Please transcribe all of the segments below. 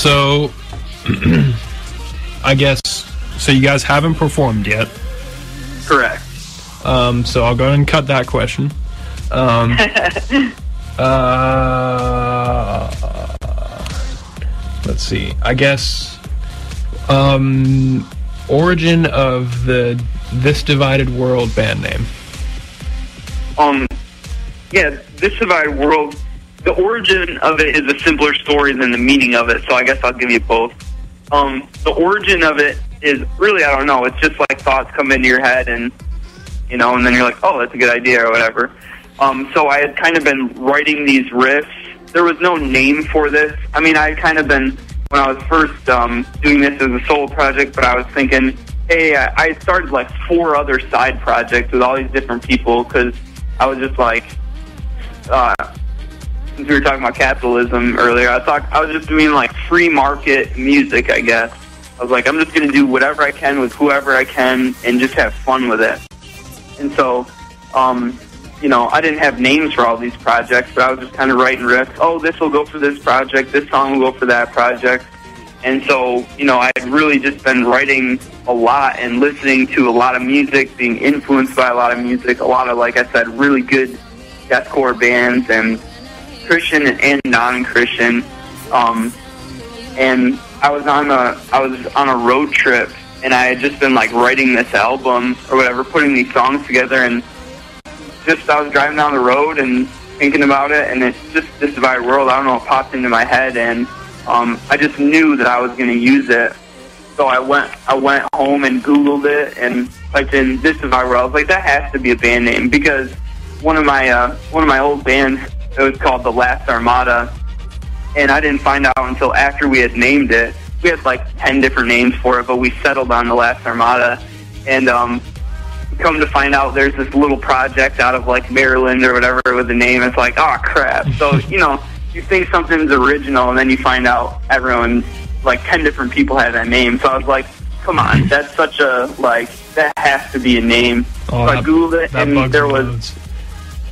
So, I guess, so you guys haven't performed yet. Correct. So I'll go ahead and cut that question. Let's see. I guess, origin of the This Divided World band name. Yeah, This Divided World, the origin of it is a simpler story than the meaning of it, so I guess I'll give you both. The origin of it is really, I don't know, it's just like thoughts come into your head and, you know, and then you're like, oh, that's a good idea or whatever. So I had kind of been writing these riffs. There was no name for this. I mean, I had kind of been, when I was first doing this as a solo project, but I was thinking, hey, I started like 4 other side projects with all these different people because I was just like, since we were talking about capitalism earlier, I was just doing like free market music, I guess. I was like, I'm just going to do whatever I can with whoever I can and just have fun with it. And so, you know, I didn't have names for all these projects, but I was just kind of writing riffs. Oh, this will go for this project, this song will go for that project. And so, you know, I had really just been writing a lot and listening to a lot of music, being influenced by a lot of music, a lot of, like I said, really good deathcore bands and Christian and non-Christian. And I was on a road trip, and I had just been like writing this album or whatever, putting these songs together, and just I was driving down the road and thinking about it, and it's just This Divided World. I don't know, it popped into my head, and I just knew that I was going to use it. So I went home and Googled it and typed in This Divided World. I was like, that has to be a band name, because one of my old bands, it was called The Last Armada, and I didn't find out until after we had named it. We had like 10 different names for it, but we settled on The Last Armada. And come to find out, there's this little project out of like Maryland or whatever with the name. It's like, oh crap. So, you know, you think something's original, and then you find out everyone, like 10 different people have that name. So I was like, come on, that's such a, like, that has to be a name. Oh, so I Googled it, and there was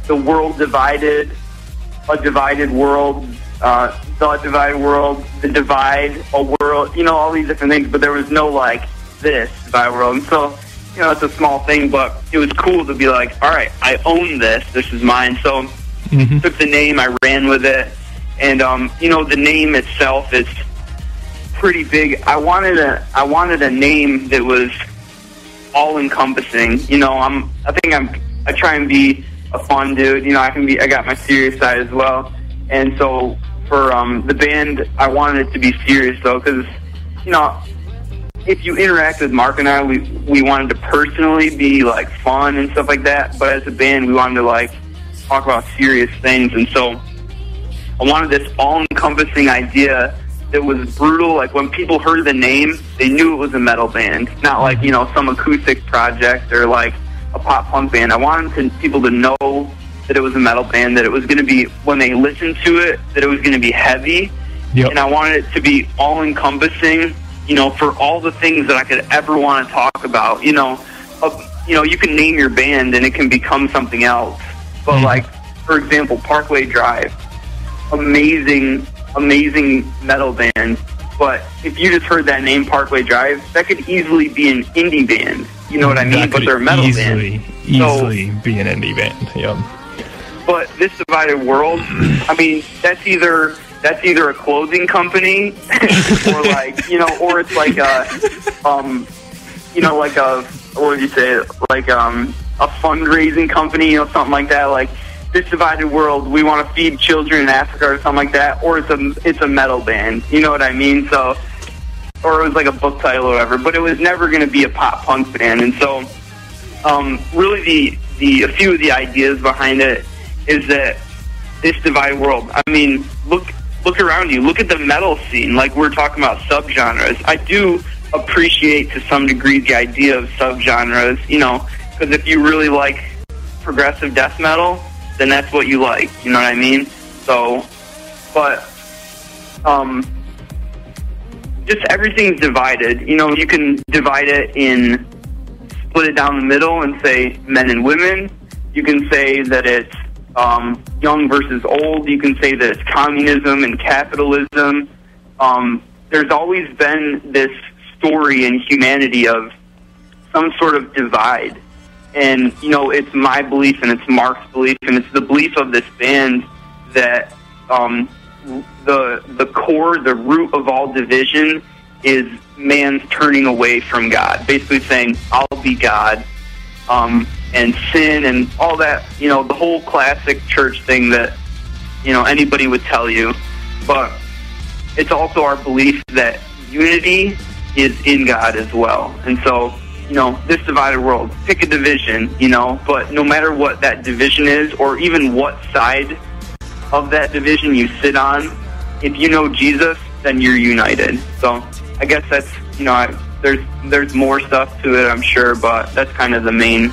The World Divided, A Divided World, The Divided World, The Divide, A World, you know, all these different things, but there was no, like, This Divided World. And so, you know, it's a small thing, but it was cool to be like, all right, I own this is mine. So took the name, I ran with it, and, you know, the name itself is pretty big. I wanted a name that was all-encompassing. You know, I try and be a fun dude. You know, I got my serious side as well. And so for the band, I wanted it to be serious, though, because, you know, if you interact with Mark and I, we wanted to personally be, like, fun and stuff like that, but as a band, we wanted to, like, talk about serious things. And so I wanted this all-encompassing idea that was brutal. Like, when people heard the name, they knew it was a metal band, not like, you know, some acoustic project or like a pop punk band. I wanted people to know that it was a metal band, that it was going to be, when they listened to it, that it was going to be heavy. Yep. And I wanted it to be all-encompassing, you know, for all the things that I could ever want to talk about. You know, you can name your band and it can become something else. But like, for example, Parkway Drive, amazing metal band, but if you just heard that name, Parkway Drive, that could easily be an indie band. You know what I mean? But they're a metal band. Easily be an indie band. Yep. But This Divided World, I mean, that's either a clothing company or like, you know, or it's like a you know, like a, what would you say, like a fundraising company, you know, something like that, like This Divided World, we want to feed children in Africa or something like that, or it's a metal band, you know what I mean? So, or it was like a book title or whatever, but it was never going to be a pop punk band. And so, really a few of the ideas behind it is that This Divided World, I mean, look around you, look at the metal scene, like we're talking about subgenres. I do appreciate to some degree the idea of subgenres, you know, because if you really like progressive death metal, then that's what you like, you know what I mean? So, but, just everything's divided. You know, you can divide it split it down the middle and say men and women. You can say that it's young versus old. You can say that it's communism and capitalism. there's always been this story in humanity of some sort of divide. And, you know, it's my belief and it's Mark's belief and it's the belief of this band that the core, the root of all division is man's turning away from God. Basically saying, I'll be God, and sin and all that, you know, the whole classic church thing that, you know, anybody would tell you. But it's also our belief that unity is in God as well. And so, you know, this divided world, pick a division, you know, but no matter what that division is or even what side of that division you sit on, if you know Jesus, then you're united. So I guess that's, you know, there's more stuff to it, I'm sure, but that's kind of the main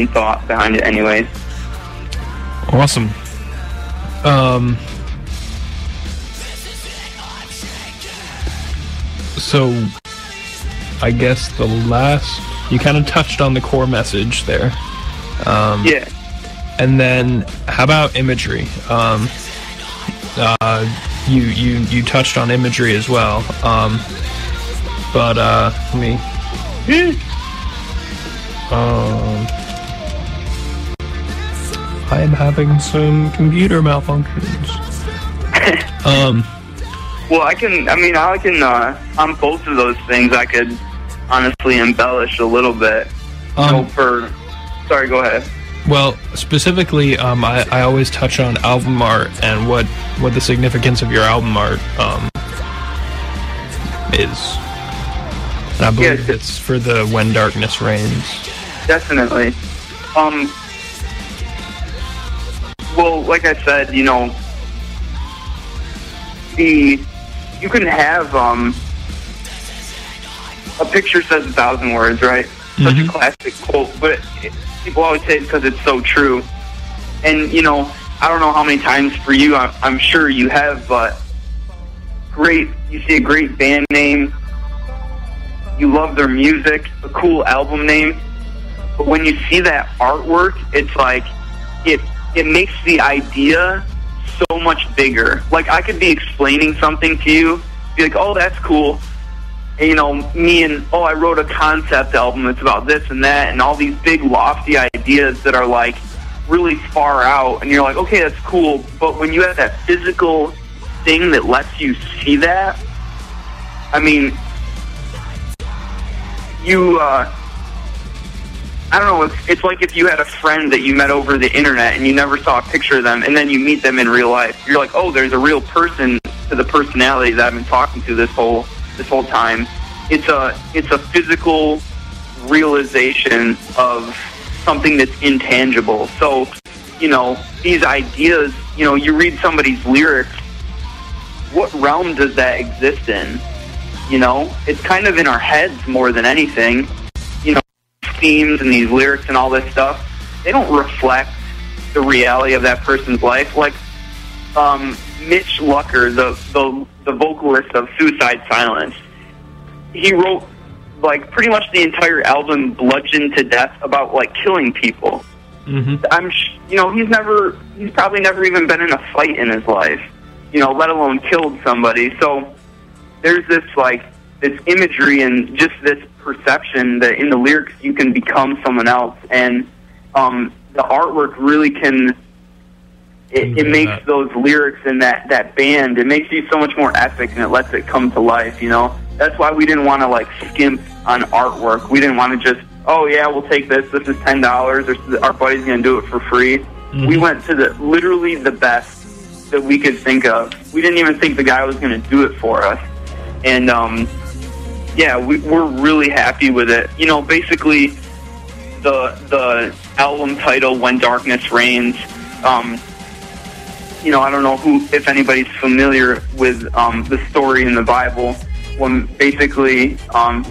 thought behind it anyways. Awesome. So I guess the last, you kind of touched on the core message there. Yeah. And then how about imagery? You touched on imagery as well. But let me. I am having some computer malfunctions. Well, I can on both of those things, I could honestly embellish a little bit. Sorry, go ahead. Well, specifically, I always touch on album art and what the significance of your album art is. And I believe it's for the When Darkness Reigns. Definitely. Well, like I said, you know, you can have a picture says 1,000 words, right? Such a classic quote, but people always say it because it's so true. And, you know, I don't know how many times for you, I'm sure you have, but you see a great band name, you love their music, a cool album name, but when you see that artwork, it's like, it makes the idea so much bigger. Like, I could be explaining something to you, be like, oh, that's cool. And, you know, I wrote a concept album that's about this and that, and all these big, lofty ideas that are, like, really far out, and you're like, okay, that's cool, but when you have that physical thing that lets you see that, I mean, I don't know, it's like if you had a friend that you met over the internet and you never saw a picture of them, and then you meet them in real life. You're like, oh, there's a real person to the personality that I've been talking to this whole time. It's a physical realization of something that's intangible. So, you know, these ideas, you know, you read somebody's lyrics, what realm does that exist in? You know, it's kind of in our heads more than anything. You know, themes and these lyrics and all this stuff, they don't reflect the reality of that person's life. Like Mitch Lucker, the vocalist of Suicide Silence, he wrote like pretty much the entire album Bludgeoned to Death about like killing people. You know, he's probably never even been in a fight in his life, you know, let alone killed somebody. So there's this imagery and just this perception that in the lyrics you can become someone else, and the artwork really can. It makes those lyrics and that band, it makes you so much more epic, and it lets it come to life. You know, that's why we didn't want to like skimp on artwork. We didn't want to just, oh yeah, we'll take this. This is $10, or our buddy's gonna do it for free. We went to literally the best that we could think of. We didn't even think the guy was gonna do it for us. And yeah, we're really happy with it. You know, basically the album title, When Darkness Reigns, you know, I don't know if anybody's familiar with the story in the Bible when basically,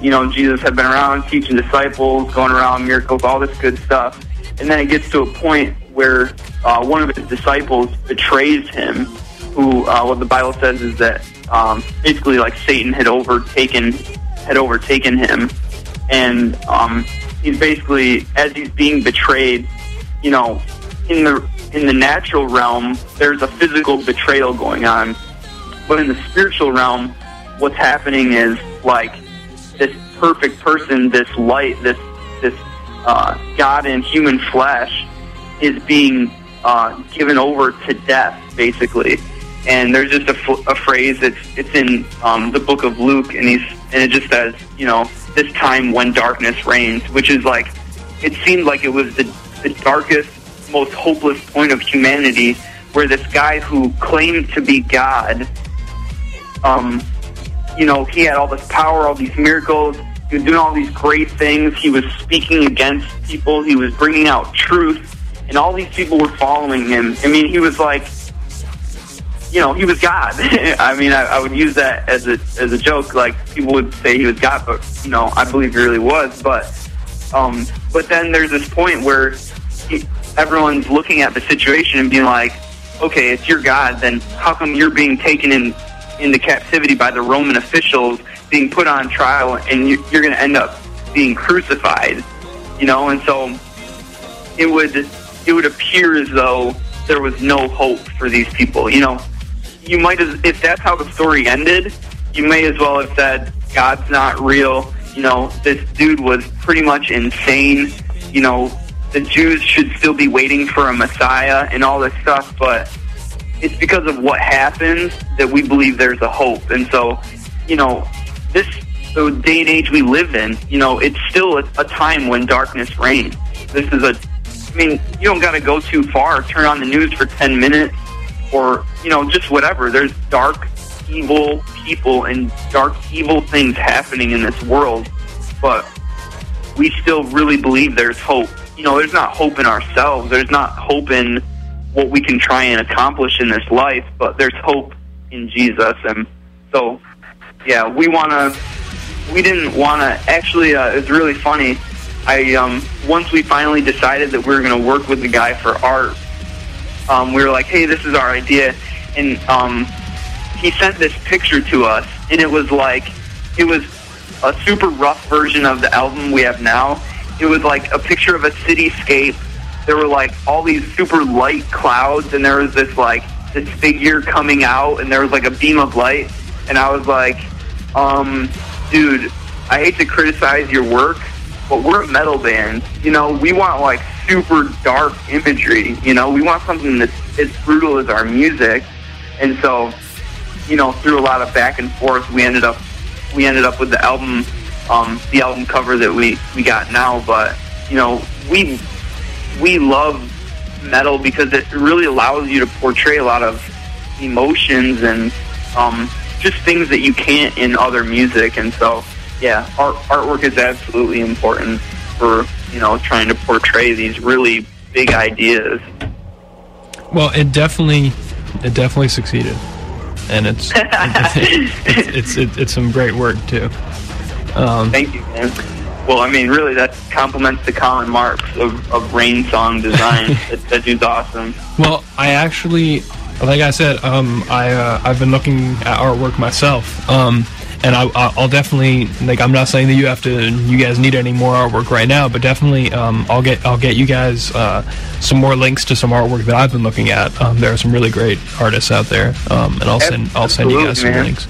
you know, Jesus had been around teaching disciples, going around miracles, all this good stuff. And then it gets to a point where one of his disciples betrays him, who, what the Bible says is that basically like Satan had overtaken him. And he's basically, as he's being betrayed, you know, in the natural realm, there's a physical betrayal going on. But in the spiritual realm, what's happening is like this perfect person, this light, this God in human flesh is being given over to death, basically. And there's just a phrase it's in the book of Luke, and it just says, this time when darkness reigns, which is like, it seemed like it was the darkest, most hopeless point of humanity, where this guy who claimed to be God, he had all this power, all these miracles, he was doing all these great things, he was speaking against people, he was bringing out truth, and all these people were following him. I mean, he was like, he was God. I mean, I would use that as a joke. Like, people would say he was God, but, I believe he really was. But then there's this point where everyone's looking at the situation and being like, okay, it's your God, then how come you're being taken into captivity by the Roman officials, being put on trial, and you're going to end up being crucified? And so it would appear as though there was no hope for these people. You might have, if that's how the story ended, you may as well have said, God's not real. This dude was pretty much insane. The Jews should still be waiting for a Messiah and all this stuff, but it's because of what happened that we believe there's a hope. And so, the day and age we live in, it's still a time when darkness reigns. You don't got to go too far. Turn on the news for 10 minutes or, just whatever. There's dark, evil people and dark, evil things happening in this world, but we still really believe there's hope. There's not hope in ourselves. There's not hope in what we can try and accomplish in this life, but there's hope in Jesus. And so, yeah, we didn't want to, actually, it's really funny. Once we finally decided that we were going to work with the guy for art, we were like, hey, this is our idea. And he sent this picture to us, and it was a super rough version of the album we have now. It was like a picture of a cityscape. There were like all these super light clouds, and there was this figure coming out, and there was like a beam of light. And I was like, dude, I hate to criticize your work, but we're a metal band. We want like super dark imagery. We want something that's as brutal as our music. And so, through a lot of back and forth, we ended up with the album cover that we got now. But we love metal because it really allows you to portray a lot of emotions and just things that you can't in other music. And so, yeah, artwork is absolutely important for trying to portray these really big ideas. Well, it definitely succeeded, and it's some great work too. Thank you, man. Well, I mean, really, that compliments the Colin Marks of Rain Song Design. That dude's awesome. Well, I actually, like I said, I've been looking at artwork myself, and I'll definitely, I'm not saying that you guys need any more artwork right now, but definitely I'll get you guys some more links to some artwork that I've been looking at. There are some really great artists out there, and I'll send you guys some links.